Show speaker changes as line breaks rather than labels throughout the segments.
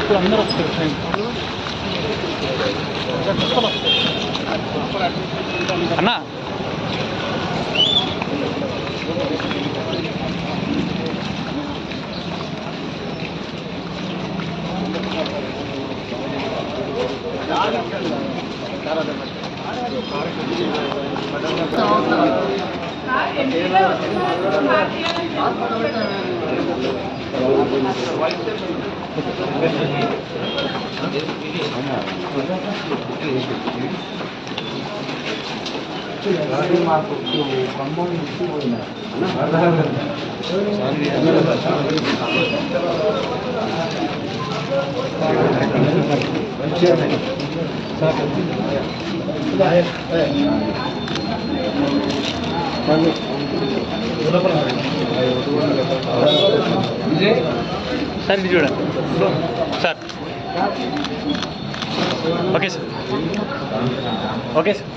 ఇప్పుడు అందరూ వస్తారు అన్నా మాకు ఖమ్మం నుంచి పోయినా సార్ ఇది చూడండి sir okay sir okay sir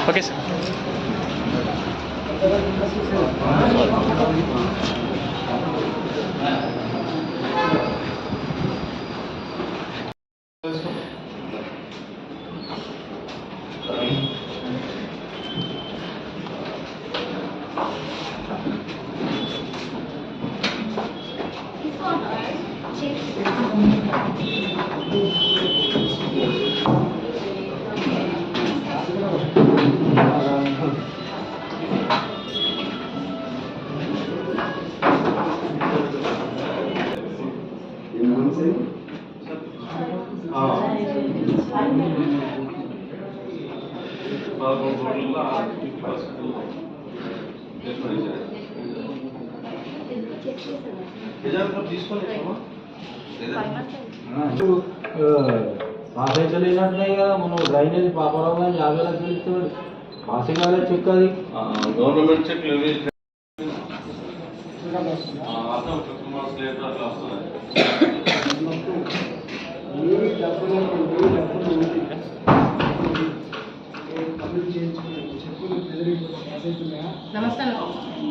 okay sir pass అయితే కదా మనం డ్రైనేజ్ పాపరావు కానీ 50 లక్షలు ఇస్తాడు పాస్ కాలే చెక్ అది గవర్నమెంట్ చెక్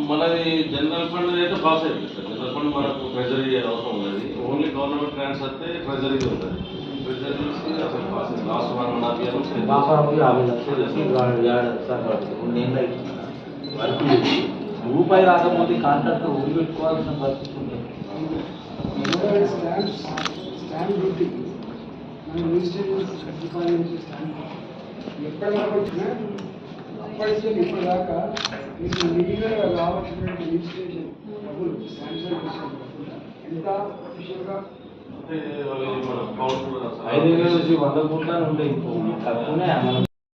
మనది జనరల్ ఫండ్ అయితే పాస్ అయిపోతుంది సార్. జనరల్ ఫండ్ మనకు ట్రెజరీ అవసరం ఉన్నది. ఓన్లీ గవర్నమెంట్ గ్రాంట్స్ వస్తే ట్రెజరీ ఉంటుంది. ట్రెజరీ అసలు పాస్ లాస్ట్ 1.5 year రూపాయి రాకపోతే కాంట్రాక్ట్ ఊరి పెట్టుకోవాల్సిన పరిస్థితి ఉంటుంది.
అప్పటికే ఇప్పటిదాకా మీకు లీగల్గా రావాల్సినటువంటి రిజిస్ట్రేషన్ డబ్బులు శాంక్షన్ ఎంత అఫీషియల్గా
5,000 నుంచి 100 కోట్ల ఉంటాయి. తక్కువనే మనం